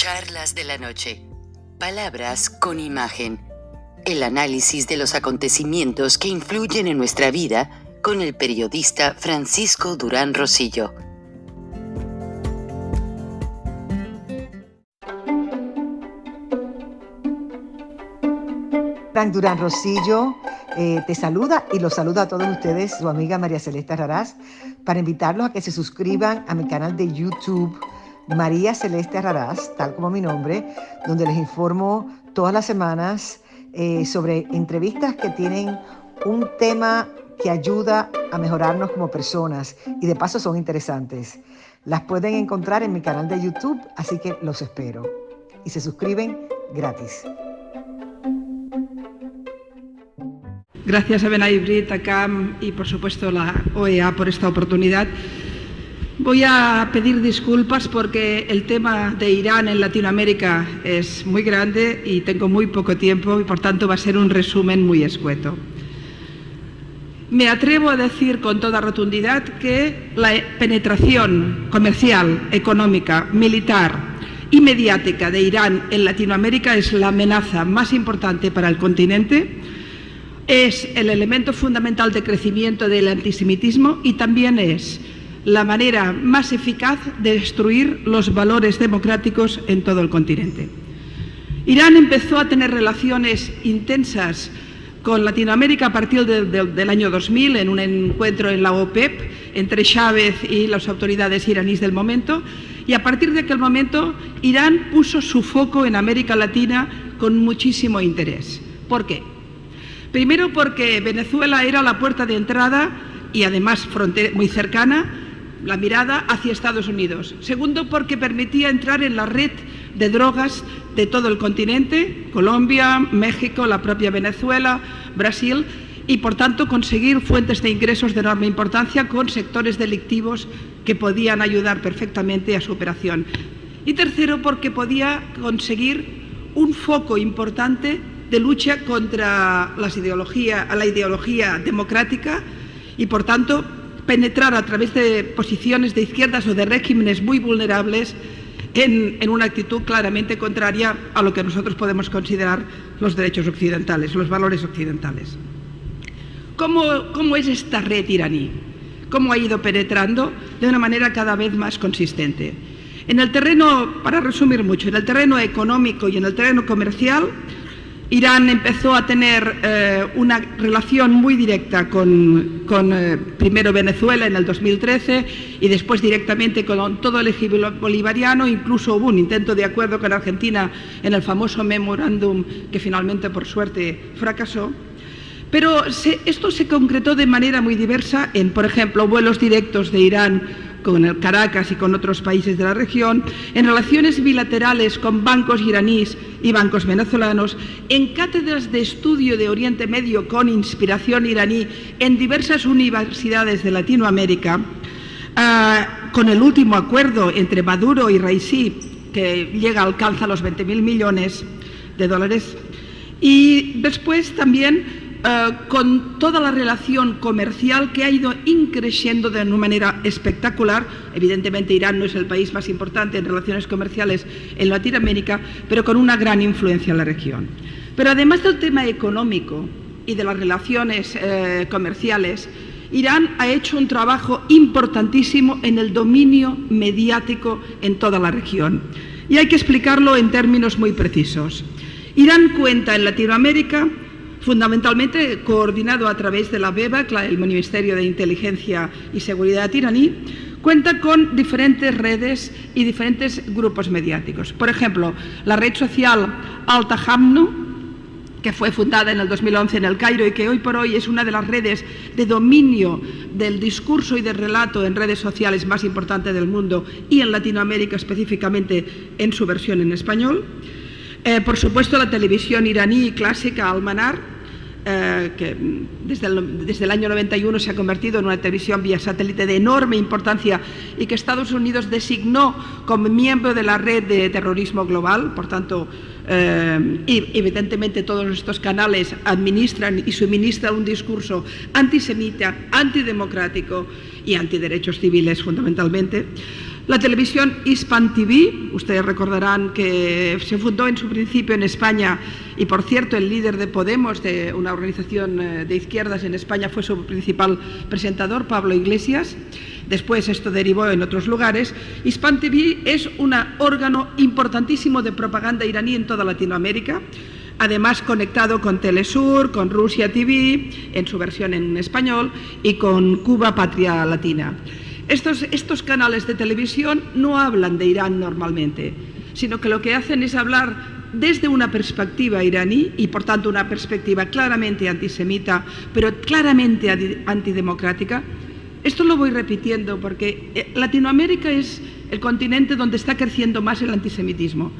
Charlas de la noche. Palabras con imagen. El análisis de los acontecimientos que influyen en nuestra vida con el periodista Francisco Durán Rosillo. Frank Durán Rosillo te saluda y los saluda a todos ustedes, su amiga María Celeste Raraz, para invitarlos a que se suscriban a mi canal de YouTube, María Celeste Raraz, tal como mi nombre, donde les informo todas las semanas sobre entrevistas que tienen un tema que ayuda a mejorarnos como personas y de paso son interesantes. Las pueden encontrar en mi canal de YouTube, así que los espero. Y se suscriben gratis. Gracias a Benaibrit, a CAM y por supuesto a la OEA por esta oportunidad. Voy a pedir disculpas porque el tema de Irán en Latinoamérica es muy grande y tengo muy poco tiempo y por tanto va a ser un resumen muy escueto. Me atrevo a decir con toda rotundidad que la penetración comercial, económica, militar y mediática de Irán en Latinoamérica es la amenaza más importante para el continente. Es el elemento fundamental de crecimiento del antisemitismo y también es la manera más eficaz de destruir los valores democráticos en todo el continente. Irán empezó a tener relaciones intensas con Latinoamérica a partir del año 2000 en un encuentro en la OPEP entre Chávez y las autoridades iraníes del momento, y a partir de aquel momento Irán puso su foco en América Latina con muchísimo interés. ¿Por qué? Primero porque Venezuela era la puerta de entrada y además muy cercana la mirada hacia Estados Unidos. Segundo, porque permitía entrar en la red de drogas de todo el continente, Colombia, México, la propia Venezuela, Brasil, y por tanto conseguir fuentes de ingresos de enorme importancia con sectores delictivos que podían ayudar perfectamente a su operación. Y tercero, porque podía conseguir un foco importante de lucha contra la ideología democrática y por tanto penetrar a través de posiciones de izquierdas o de regímenes muy vulnerables en una actitud claramente contraria a lo que nosotros podemos considerar los derechos occidentales, los valores occidentales. ¿Cómo es esta red iraní? ¿Cómo ha ido penetrando de una manera cada vez más consistente? En el terreno, para resumir mucho, en el terreno económico y en el terreno comercial, Irán empezó a tener una relación muy directa con primero Venezuela en el 2013 y después directamente con todo el eje bolivariano. Incluso hubo un intento de acuerdo con Argentina en el famoso memorándum que finalmente por suerte fracasó. Pero esto se concretó de manera muy diversa en, por ejemplo, vuelos directos de Irán con el Caracas y con otros países de la región, en relaciones bilaterales con bancos iraníes y bancos venezolanos, en cátedras de estudio de Oriente Medio con inspiración iraní en diversas universidades de Latinoamérica, con el último acuerdo entre Maduro y Raisi, que alcanza los 20.000 millones de dólares, y después también con toda la relación comercial que ha ido increciendo de una manera espectacular. Evidentemente Irán no es el país más importante en relaciones comerciales en Latinoamérica, pero con una gran influencia en la región. Pero además del tema económico y de las relaciones comerciales, Irán ha hecho un trabajo importantísimo en el dominio mediático en toda la región. Y hay que explicarlo en términos muy precisos. Irán cuenta en Latinoamérica fundamentalmente coordinado a través de la BEBAC, el Ministerio de Inteligencia y Seguridad iraní, cuenta con diferentes redes y diferentes grupos mediáticos. Por ejemplo, la red social Al-Tahamnu, que fue fundada en el 2011 en El Cairo y que hoy por hoy es una de las redes de dominio del discurso y del relato en redes sociales más importante del mundo y en Latinoamérica específicamente en su versión en español. Por supuesto, la televisión iraní clásica Al-Manar, que desde el año 91 se ha convertido en una televisión vía satélite de enorme importancia y que Estados Unidos designó como miembro de la red de terrorismo global. Por tanto, y evidentemente todos estos canales administran y suministran un discurso antisemita, antidemocrático y antiderechos civiles fundamentalmente. La televisión Hispan TV, ustedes recordarán que se fundó en su principio en España y, por cierto, el líder de Podemos, de una organización de izquierdas en España, fue su principal presentador, Pablo Iglesias. Después esto derivó en otros lugares. Hispan TV es un órgano importantísimo de propaganda iraní en toda Latinoamérica, además conectado con Telesur, con Rusia TV, en su versión en español, y con Cuba Patria Latina. Estos canales de televisión no hablan de Irán normalmente, sino que lo que hacen es hablar desde una perspectiva iraní y, por tanto, una perspectiva claramente antisemita, pero claramente antidemocrática. Esto lo voy repitiendo porque Latinoamérica es el continente donde está creciendo más el antisemitismo,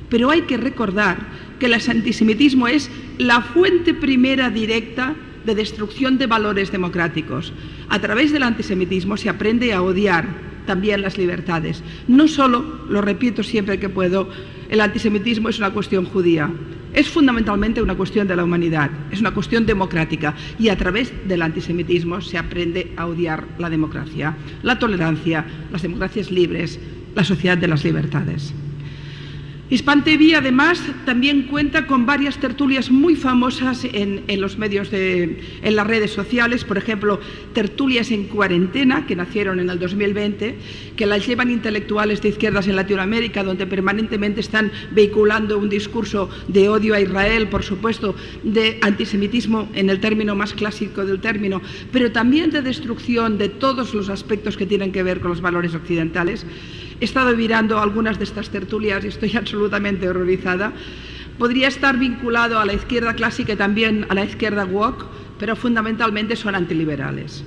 pero hay que recordar que el antisemitismo es la fuente primera directa de destrucción de valores democráticos. A través del antisemitismo se aprende a odiar también las libertades. No solo, lo repito siempre que puedo, el antisemitismo es una cuestión judía, es fundamentalmente una cuestión de la humanidad, es una cuestión democrática, y a través del antisemitismo se aprende a odiar la democracia, la tolerancia, las democracias libres, la sociedad de las libertades. Hispan TV, además, también cuenta con varias tertulias muy famosas en los medios, en las redes sociales. Por ejemplo, Tertulias en Cuarentena, que nacieron en el 2020, que las llevan intelectuales de izquierdas en Latinoamérica, donde permanentemente están vehiculando un discurso de odio a Israel, por supuesto, de antisemitismo en el término más clásico del término, pero también de destrucción de todos los aspectos que tienen que ver con los valores occidentales. He estado mirando algunas de estas tertulias y estoy absolutamente horrorizada. Podría estar vinculado a la izquierda clásica y también a la izquierda woke, pero fundamentalmente son antiliberales.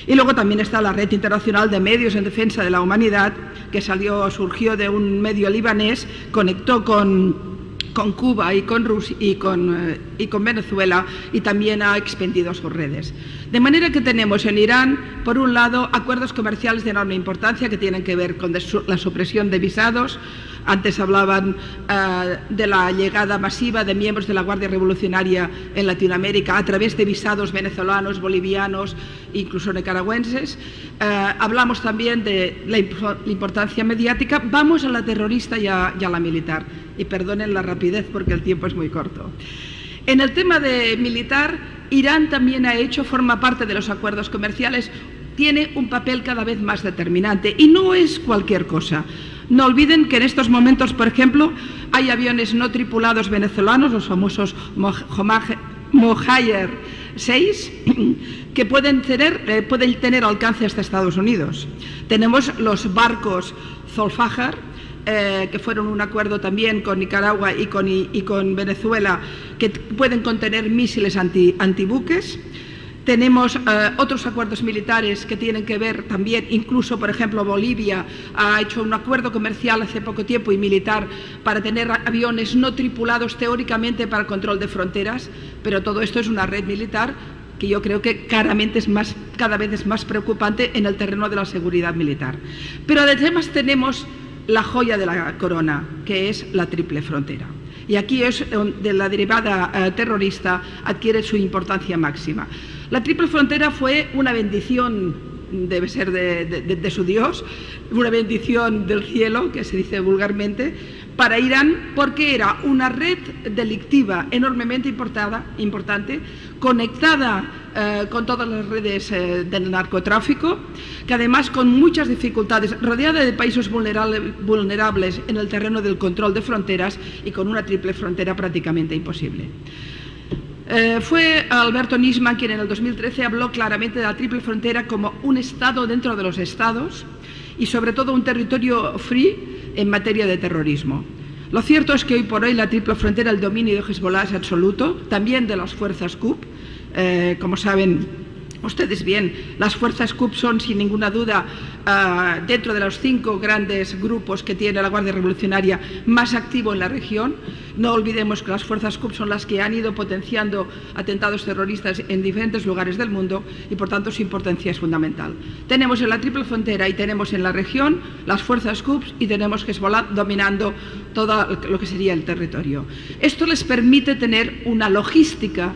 Y luego también está la Red Internacional de Medios en Defensa de la Humanidad, que surgió de un medio libanés, conectó con Cuba y con Rusia y con Venezuela, y también ha expandido sus redes. De manera que tenemos en Irán, por un lado, acuerdos comerciales de enorme importancia que tienen que ver con la supresión de visados. Antes hablaban de la llegada masiva de miembros de la Guardia Revolucionaria en Latinoamérica a través de visados venezolanos, bolivianos, incluso nicaragüenses. Hablamos también de la importancia mediática. Vamos a la terrorista y a la militar. Y perdonen la rapidez porque el tiempo es muy corto. En el tema de militar, Irán también forma parte de los acuerdos comerciales, tiene un papel cada vez más determinante y no es cualquier cosa. No olviden que en estos momentos, por ejemplo, hay aviones no tripulados venezolanos, los famosos Mohajer 6, que pueden tener alcance hasta Estados Unidos. Tenemos los barcos Zolfajar, que fueron un acuerdo también con Nicaragua y con Venezuela, que pueden contener misiles antibuques. Tenemos otros acuerdos militares que tienen que ver también, incluso, por ejemplo, Bolivia ha hecho un acuerdo comercial hace poco tiempo y militar para tener aviones no tripulados teóricamente para el control de fronteras, pero todo esto es una red militar que yo creo que cada vez es más preocupante en el terreno de la seguridad militar. Pero además tenemos la joya de la corona, que es la triple frontera. Y aquí es donde la derivada terrorista adquiere su importancia máxima. La triple frontera fue una bendición, debe ser de su Dios, una bendición del cielo, que se dice vulgarmente, para Irán, porque era una red delictiva enormemente importante, conectada con todas las redes del narcotráfico, que además con muchas dificultades, rodeada de países vulnerables en el terreno del control de fronteras y con una triple frontera prácticamente imposible. Fue Alberto Nisman quien en el 2013 habló claramente de la triple frontera como un estado dentro de los estados y sobre todo un territorio free en materia de terrorismo. Lo cierto es que hoy por hoy la triple frontera, el dominio de Hezbollah es absoluto, también de las fuerzas Quds. Como saben ustedes bien, las fuerzas Quds son sin ninguna duda dentro de los 5 grandes grupos que tiene la Guardia Revolucionaria más activo en la región. No olvidemos que las fuerzas Quds son las que han ido potenciando atentados terroristas en diferentes lugares del mundo y por tanto su importancia es fundamental. Tenemos en la triple frontera y tenemos en la región las fuerzas Quds y tenemos Hezbollah dominando todo lo que sería el territorio. Esto les permite tener una logística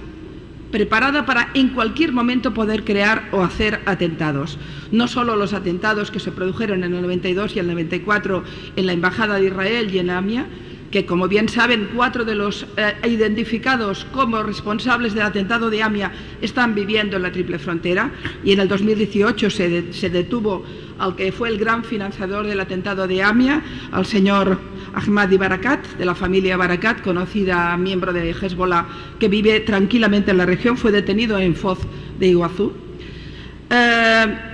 preparada para en cualquier momento poder crear o hacer atentados. No solo los atentados que se produjeron en el 92 y el 94 en la Embajada de Israel y en AMIA, que como bien saben 4 de los identificados como responsables del atentado de AMIA están viviendo en la Triple Frontera, y en el 2018 se detuvo al que fue el gran financiador del atentado de AMIA, al señor Ahmadi Barakat, de la familia Barakat, conocida miembro de Hezbollah, que vive tranquilamente en la región, fue detenido en Foz de Iguazú.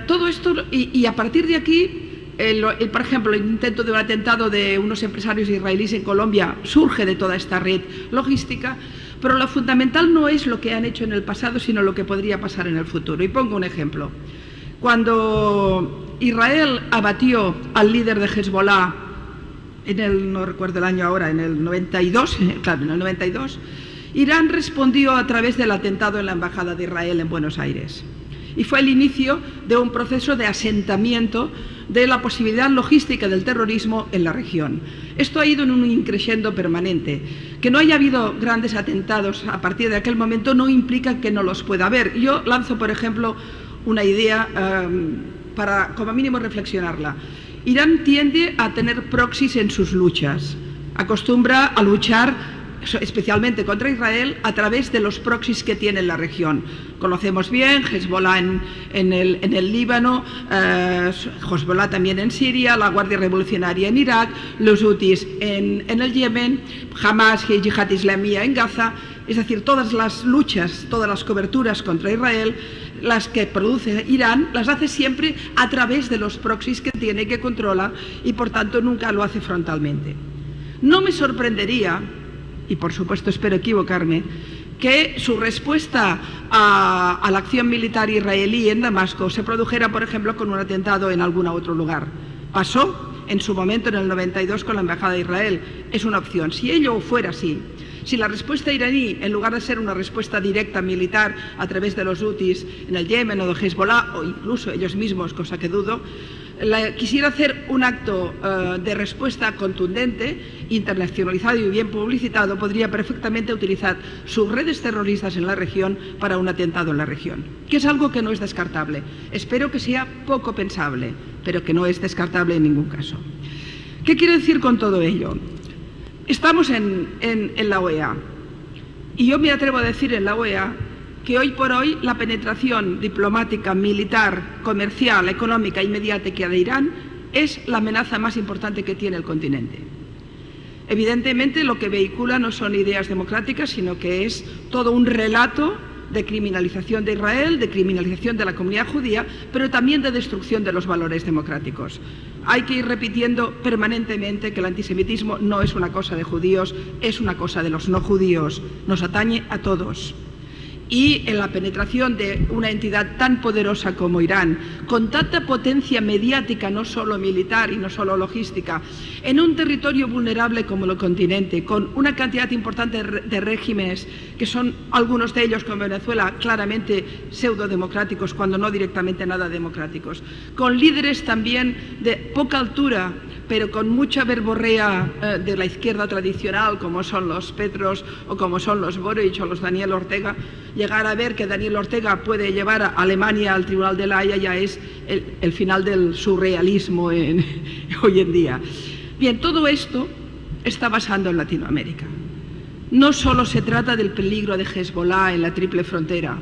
Todo esto, y a partir de aquí, por ejemplo, el intento de un atentado de unos empresarios israelíes en Colombia surge de toda esta red logística, pero lo fundamental no es lo que han hecho en el pasado, sino lo que podría pasar en el futuro. Y pongo un ejemplo. Cuando Israel abatió al líder de Hezbollah, no recuerdo el año ahora, en el 92, claro, en el 92, Irán respondió a través del atentado en la Embajada de Israel en Buenos Aires. Y fue el inicio de un proceso de asentamiento de la posibilidad logística del terrorismo en la región. Esto ha ido en un increciendo permanente. Que no haya habido grandes atentados a partir de aquel momento no implica que no los pueda haber. Yo lanzo, por ejemplo, una idea para, como mínimo, reflexionarla. Irán tiende a tener proxies en sus luchas. Acostumbra a luchar especialmente contra Israel, a través de los proxies que tiene en la región. Conocemos bien Hezbollah en el Líbano, Hezbollah también en Siria, la Guardia Revolucionaria en Irak, los Houthis en el Yemen, Hamas y Yihad Islamía en Gaza. Es decir, todas las luchas, todas las coberturas contra Israel, las que produce Irán, las hace siempre a través de los proxies que tiene y que controla, y por tanto nunca lo hace frontalmente. No me sorprendería, y por supuesto espero equivocarme, que su respuesta a la acción militar israelí en Damasco se produjera, por ejemplo, con un atentado en algún otro lugar. Pasó en su momento en el 92 con la Embajada de Israel. Es una opción. Si ello fuera así, si la respuesta iraní, en lugar de ser una respuesta directa militar a través de los Houthis en el Yemen o de Hezbollah, o incluso ellos mismos, cosa que dudo, quisiera hacer un acto de respuesta contundente, internacionalizado y bien publicitado, podría perfectamente utilizar sus redes terroristas en la región para un atentado en la región, que es algo que no es descartable. Espero que sea poco pensable, pero que no es descartable en ningún caso. ¿Qué quiero decir con todo ello? Estamos en la OEA, y yo me atrevo a decir en la OEA que hoy por hoy la penetración diplomática, militar, comercial, económica y mediática de Irán es la amenaza más importante que tiene el continente. Evidentemente lo que vehicula no son ideas democráticas, sino que es todo un relato de criminalización de Israel, de criminalización de la comunidad judía, pero también de destrucción de los valores democráticos. Hay que ir repitiendo permanentemente que el antisemitismo no es una cosa de judíos, es una cosa de los no judíos, nos atañe a todos. Y en la penetración de una entidad tan poderosa como Irán, con tanta potencia mediática, no solo militar y no solo logística, en un territorio vulnerable como el continente, con una cantidad importante de regímenes, que son algunos de ellos, como Venezuela, claramente pseudodemocráticos, cuando no directamente nada democráticos, con líderes también de poca altura, pero con mucha verborrea de la izquierda tradicional, como son los Petros o como son los Boric o los Daniel Ortega. Llegar a ver que Daniel Ortega puede llevar a Alemania al Tribunal de la Haya ya es el final del surrealismo hoy en día. Bien, todo esto está pasando en Latinoamérica. No solo se trata del peligro de Hezbollah en la Triple Frontera,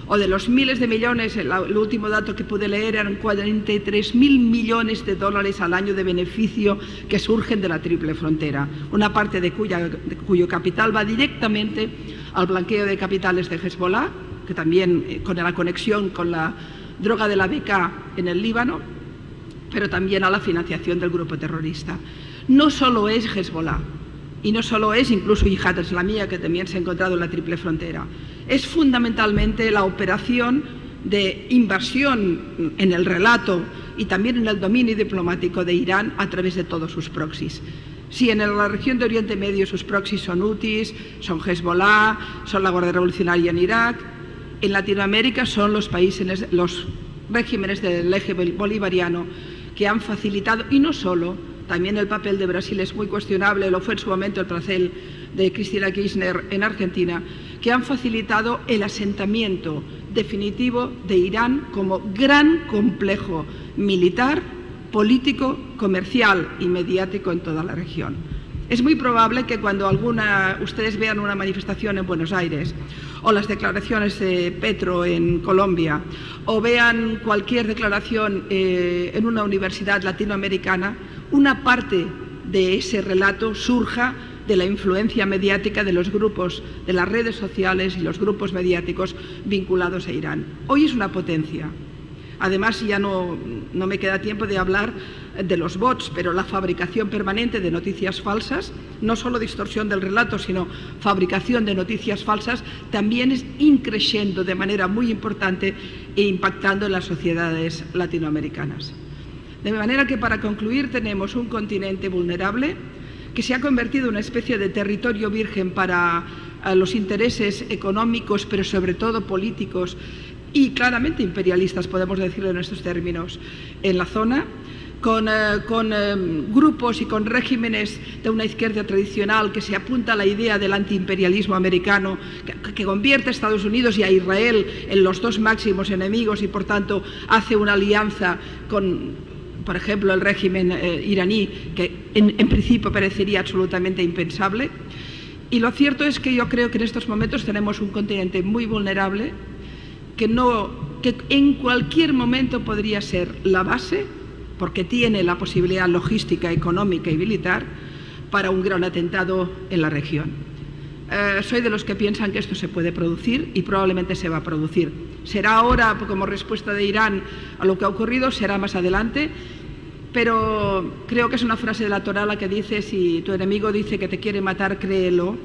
o de los miles de millones, el último dato que pude leer eran 43.000 millones de dólares al año de beneficio que surgen de la Triple Frontera, una parte de cuyo capital va directamente al blanqueo de capitales de Hezbollah, que también con la conexión con la droga de la BK en el Líbano, pero también a la financiación del grupo terrorista. No solo es Hezbollah, y no solo es incluso Yihad Islamía, que también se ha encontrado en la Triple Frontera. Es fundamentalmente la operación de invasión en el relato y también en el dominio diplomático de Irán a través de todos sus proxies. Si en la región de Oriente Medio sus proxies son Houthis, son Hezbollah, son la Guardia Revolucionaria en Irak, en Latinoamérica son los países, los regímenes del eje bolivariano que han facilitado, y no solo, También el papel de Brasil es muy cuestionable, lo fue en su momento el papel de Cristina Kirchner en Argentina, que han facilitado el asentamiento definitivo de Irán como gran complejo militar, político, comercial y mediático en toda la región. Es muy probable que cuando ustedes vean una manifestación en Buenos Aires o las declaraciones de Petro en Colombia o vean cualquier declaración en una universidad latinoamericana, una parte de ese relato surja de la influencia mediática de los grupos, de las redes sociales y los grupos mediáticos vinculados a Irán. Hoy es una potencia. Además, ya no me queda tiempo de hablar de los bots, pero la fabricación permanente de noticias falsas, no solo distorsión del relato, sino fabricación de noticias falsas, también es increciendo de manera muy importante e impactando en las sociedades latinoamericanas. De manera que, para concluir, tenemos un continente vulnerable que se ha convertido en una especie de territorio virgen para los intereses económicos, pero sobre todo políticos y claramente imperialistas, podemos decirlo en estos términos, en la zona, con grupos y con regímenes de una izquierda tradicional que se apunta a la idea del antiimperialismo americano, que convierte a Estados Unidos y a Israel en los dos máximos enemigos y, por tanto, hace una alianza con, por ejemplo, el régimen iraní, que en principio parecería absolutamente impensable. Y lo cierto es que yo creo que en estos momentos tenemos un continente muy vulnerable, que en cualquier momento podría ser la base, porque tiene la posibilidad logística, económica y militar, para un gran atentado en la región. Soy de los que piensan que esto se puede producir y probablemente se va a producir. Será ahora como respuesta de Irán a lo que ha ocurrido, será más adelante, pero creo que es una frase de la Torá la que dice: si tu enemigo dice que te quiere matar, créelo.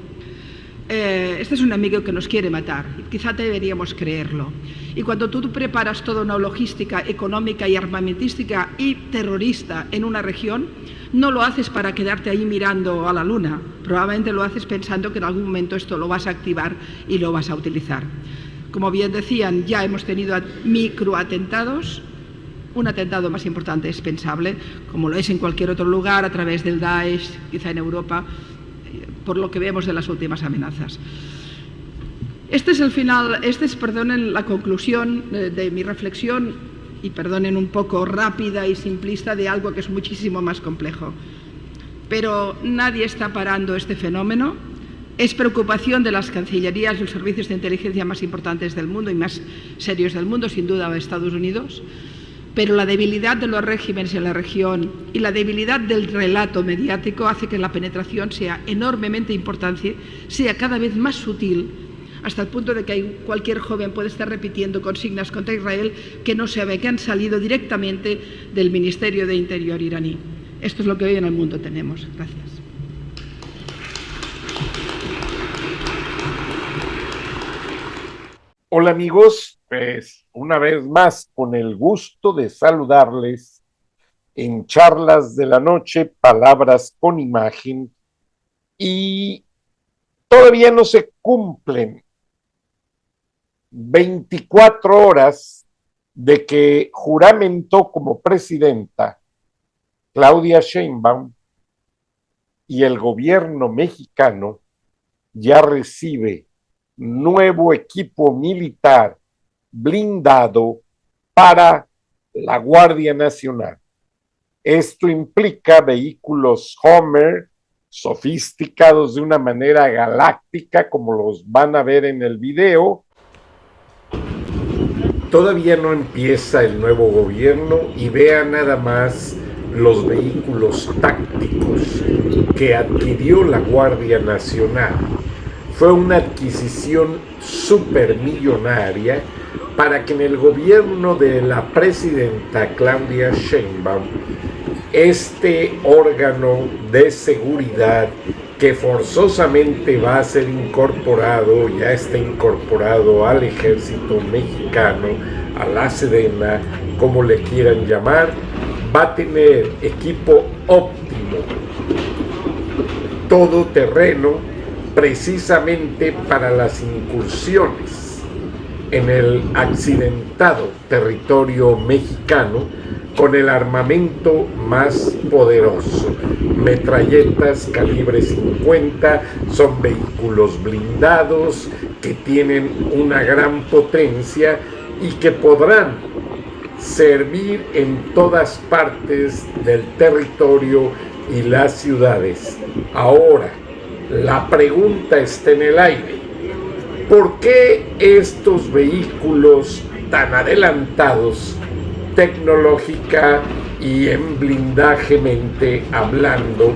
Este es un enemigo que nos quiere matar, quizá deberíamos creerlo. Y cuando tú preparas toda una logística económica y armamentística y terrorista en una región, no lo haces para quedarte ahí mirando a la luna, probablemente lo haces pensando que en algún momento esto lo vas a activar y lo vas a utilizar. Como bien decían, ya hemos tenido microatentados. Un atentado más importante es pensable, como lo es en cualquier otro lugar, a través del Daesh, quizá en Europa, por lo que vemos de las últimas amenazas. Esta es, perdonen, la conclusión de mi reflexión, y perdonen un poco rápida y simplista, de algo que es muchísimo más complejo. Pero nadie está parando este fenómeno. Es preocupación de las cancillerías y los servicios de inteligencia más importantes del mundo y más serios del mundo, sin duda Estados Unidos. Pero la debilidad de los regímenes en la región y la debilidad del relato mediático hace que la penetración sea enormemente importante, sea cada vez más sutil, hasta el punto de que cualquier joven puede estar repitiendo consignas contra Israel que no sabe, que han salido directamente del Ministerio de Interior iraní. Esto es lo que hoy en el mundo tenemos. Gracias. Hola amigos, pues una vez más con el gusto de saludarles en Charlas de la Noche, Palabras con Imagen, y todavía no se cumplen 24 horas de que juramentó como presidenta Claudia Sheinbaum y el gobierno mexicano ya recibe nuevo equipo militar blindado para la Guardia Nacional. Esto implica vehículos Hummer sofisticados de una manera galáctica, como los van a ver en el video. Todavía no empieza el nuevo gobierno y vean nada más los vehículos tácticos que adquirió la Guardia Nacional. Fue una adquisición supermillonaria para que en el gobierno de la presidenta Claudia Sheinbaum, este órgano de seguridad que forzosamente va a ser incorporado, ya está incorporado al ejército mexicano, a la Sedena, como le quieran llamar, va a tener equipo óptimo, todoterreno, precisamente para las incursiones en el accidentado territorio mexicano con el armamento más poderoso. Metralletas calibre 50, son vehículos blindados que tienen una gran potencia y que podrán servir en todas partes del territorio y las ciudades. Ahora, la pregunta está en el aire. ¿Por qué estos vehículos tan adelantados tecnológica y en blindajemente hablando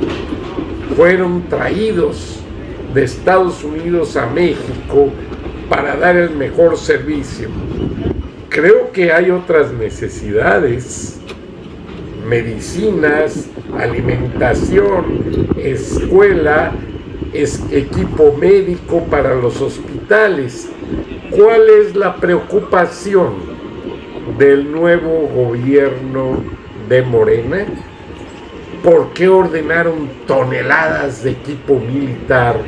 fueron traídos de Estados Unidos a México para dar el mejor servicio? Creo que hay otras necesidades: medicinas, alimentación, escuela, equipo médico para los hospitales. ¿Cuál es la preocupación del nuevo gobierno de Morena? ¿Por qué ordenaron toneladas de equipo militar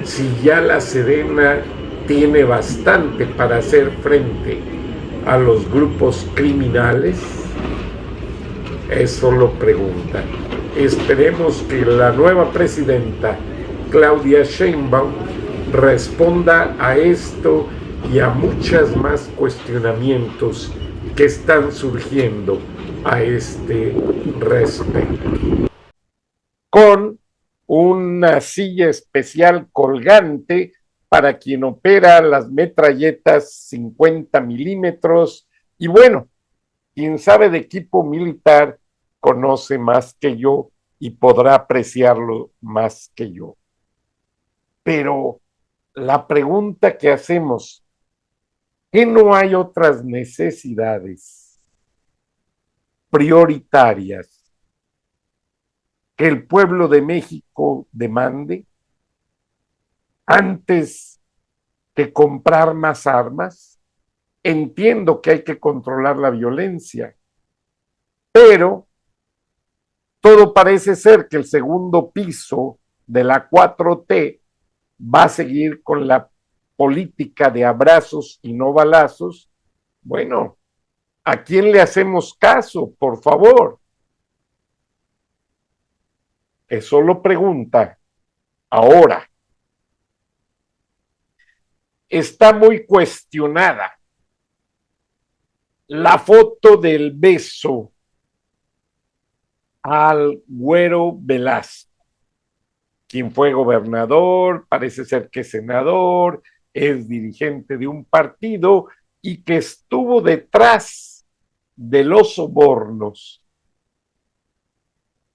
si ya la Sedena tiene bastante para hacer frente a los grupos criminales? Eso lo pregunta. Esperemos que la nueva presidenta, Claudia Sheinbaum, responda a esto y a muchos más cuestionamientos que están surgiendo a este respecto. Con una silla especial colgante para quien opera las metralletas 50 milímetros. Y bueno, quien sabe de equipo militar conoce más que yo y podrá apreciarlo más que yo. Pero la pregunta que hacemos, ¿qué no hay otras necesidades prioritarias que el pueblo de México demande antes que comprar más armas? Entiendo que hay que controlar la violencia, pero todo parece ser que el segundo piso de la 4T va a seguir con la política de abrazos y no balazos. Bueno, ¿a quién le hacemos caso, por favor? Eso lo pregunta ahora. Está muy cuestionada la foto del beso al Güero Velasco, quien fue gobernador, parece ser que es senador, es dirigente de un partido y que estuvo detrás de los sobornos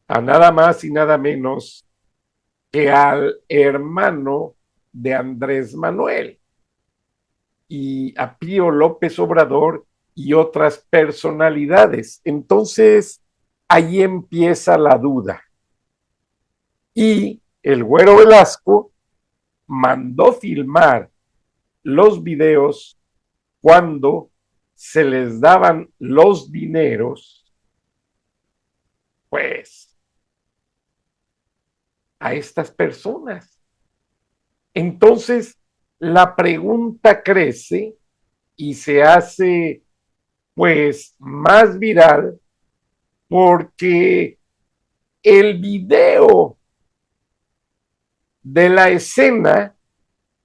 a nada más y nada menos que al hermano de Andrés Manuel y a Pío López Obrador y otras personalidades. Entonces, ahí empieza la duda. Y el Güero Velasco mandó filmar los videos cuando se les daban los dineros, pues, a estas personas. Entonces, la pregunta crece y se hace, pues, más viral porque el video de la escena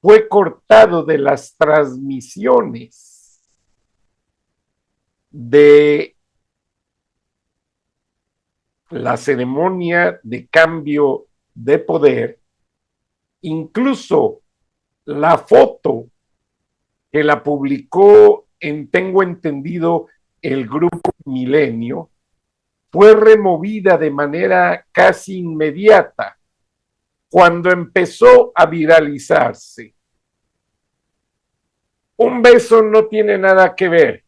fue cortado de las transmisiones de la ceremonia de cambio de poder. Incluso la foto que la publicó tengo entendido, el Grupo Milenio, fue removida de manera casi inmediata cuando empezó a viralizarse. Un beso no tiene nada que ver,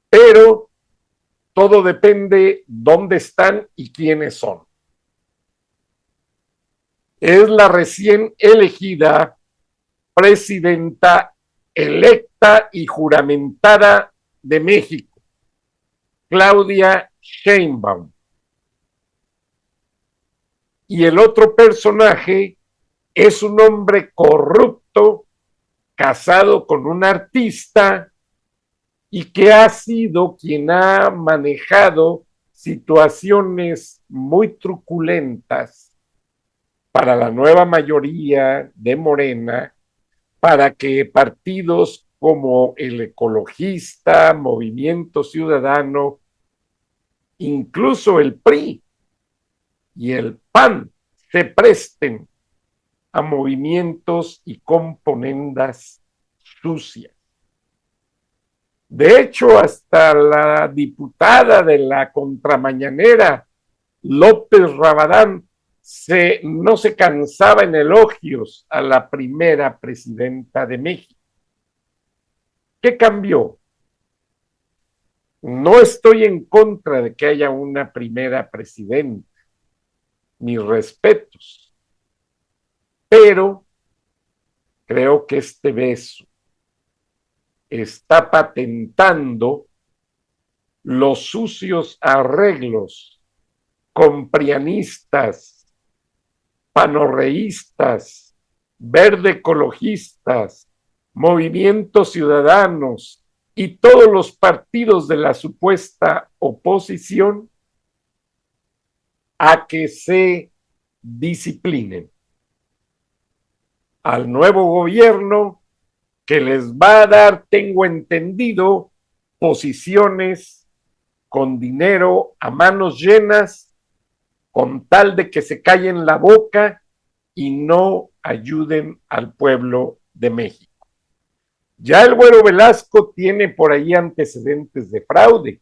pero todo depende dónde están y quiénes son. Es la recién elegida presidenta electa y juramentada de México, Claudia Sheinbaum. Y el otro personaje es un hombre corrupto, casado con un artista, y que ha sido quien ha manejado situaciones muy truculentas para la nueva mayoría de Morena, para que partidos como el Ecologista, Movimiento Ciudadano, incluso el PRI y el PAN se presten a movimientos y componendas sucias. De hecho, hasta la diputada de la contramañanera, López Rabadán, no se cansaba en elogios a la primera presidenta de México. ¿Qué cambió? No estoy en contra de que haya una primera presidenta, mis respetos, pero creo que este beso está patentando los sucios arreglos comprianistas, panorreístas, verde ecologistas, movimientos ciudadanos y todos los partidos de la supuesta oposición a que se disciplinen al nuevo gobierno que les va a dar, tengo entendido, posiciones con dinero a manos llenas, con tal de que se callen la boca y no ayuden al pueblo de México. Ya el Güero Velasco tiene por ahí antecedentes de fraude,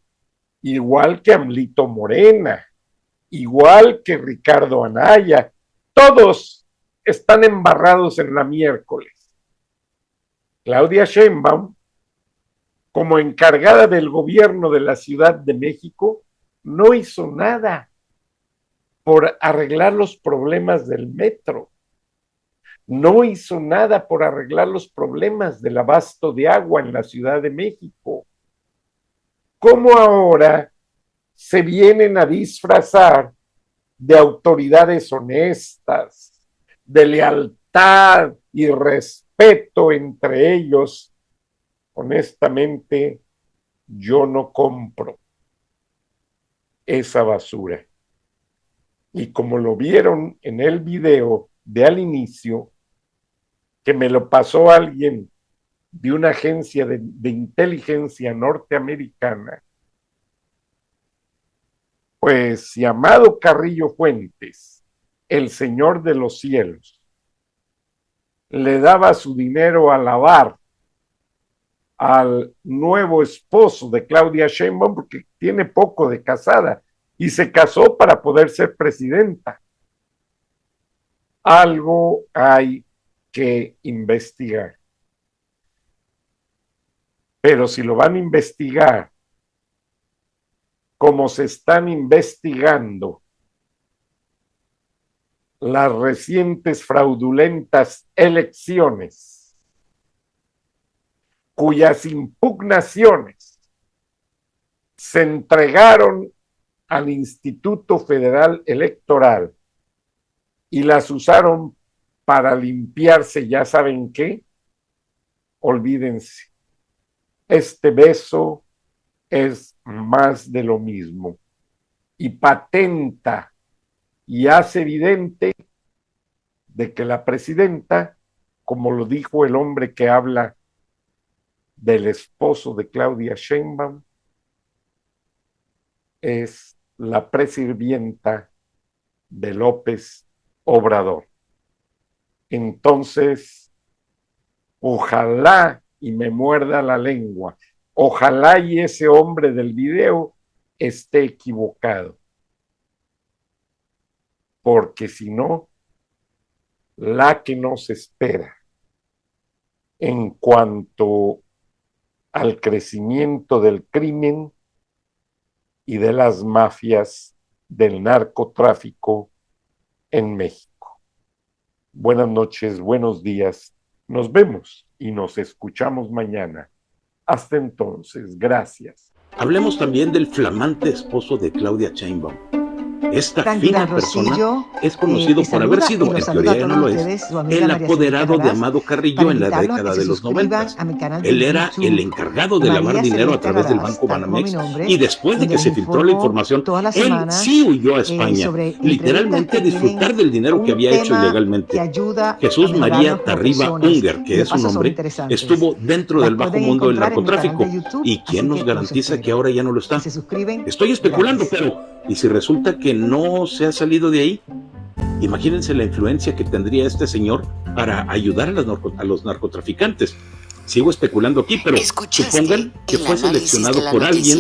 igual que Amlito Morena, igual que Ricardo Anaya. Todos están embarrados en la miércoles. Claudia Sheinbaum, como encargada del gobierno de la Ciudad de México, no hizo nada por arreglar los problemas del metro. No hizo nada por arreglar los problemas del abasto de agua en la Ciudad de México. ¿Cómo ahora se vienen a disfrazar de autoridades honestas, de lealtad y respeto entre ellos? Honestamente, yo no compro esa basura. Y como lo vieron en el video de al inicio, que me lo pasó alguien de una agencia de inteligencia norteamericana, pues llamado Carrillo Fuentes, el señor de los cielos, le daba su dinero a lavar al nuevo esposo de Claudia Sheinbaum, porque tiene poco de casada y se casó para poder ser presidenta. Algo hay que investigar. Pero si lo van a investigar como se están investigando las recientes fraudulentas elecciones, cuyas impugnaciones se entregaron al Instituto Federal Electoral y las usaron para limpiarse, ya saben qué, olvídense. Este beso es más de lo mismo y patenta y hace evidente de que la presidenta, como lo dijo el hombre que habla del esposo de Claudia Sheinbaum, es la presirvienta de López Obrador. Entonces, ojalá y me muerda la lengua, ojalá y ese hombre del video esté equivocado, porque si no, la que nos espera en cuanto al crecimiento del crimen y de las mafias del narcotráfico en México. Buenas noches, buenos días, nos vemos y nos escuchamos mañana. Hasta entonces, gracias. Hablemos también del flamante esposo de Claudia Sheinbaum, esta Frank fina Durán persona Rosillo, es conocido te por haber saluda sido, y los en saluda teoría a ya no todos lo es, ustedes, su amiga el María apoderado Celeste de Raraz, Amado Carrillo para en la invitarlos a década que de se los suscriban 90. a mi canal de Él era el YouTube, encargado de lavar María dinero a Celeste través del Raraz, Banco tal como mi Banamex, nombre, y después de donde que se les filtró la informo información, todas las él semanas sí huyó a España, sobre entrevistas literalmente que a disfrutar tienen del dinero que un había hecho tema que ilegalmente. ayuda a Jesús mejorarnos María como Tarriba personas Unger, y que de es su paso son nombre, interesantes. estuvo dentro Las del bajo pueden mundo del encontrar en mi canal narcotráfico. de YouTube, ¿Y quién así nos que los garantiza que espero. ahora ya no lo Si está? se suscriben, Estoy especulando, gratis. pero ¿y si resulta que no se ha salido de ahí? Imagínense la influencia que tendría este señor para ayudar a los narcotraficantes. Sigo especulando aquí, pero supongan que fue seleccionado por alguien,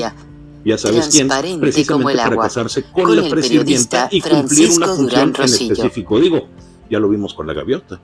ya sabes quién, transparente como precisamente el para agua, casarse con con la el presidenta periodista y cumplir una Francisco función Durán en Rosillo. específico. Digo, ya lo vimos con la gaviota.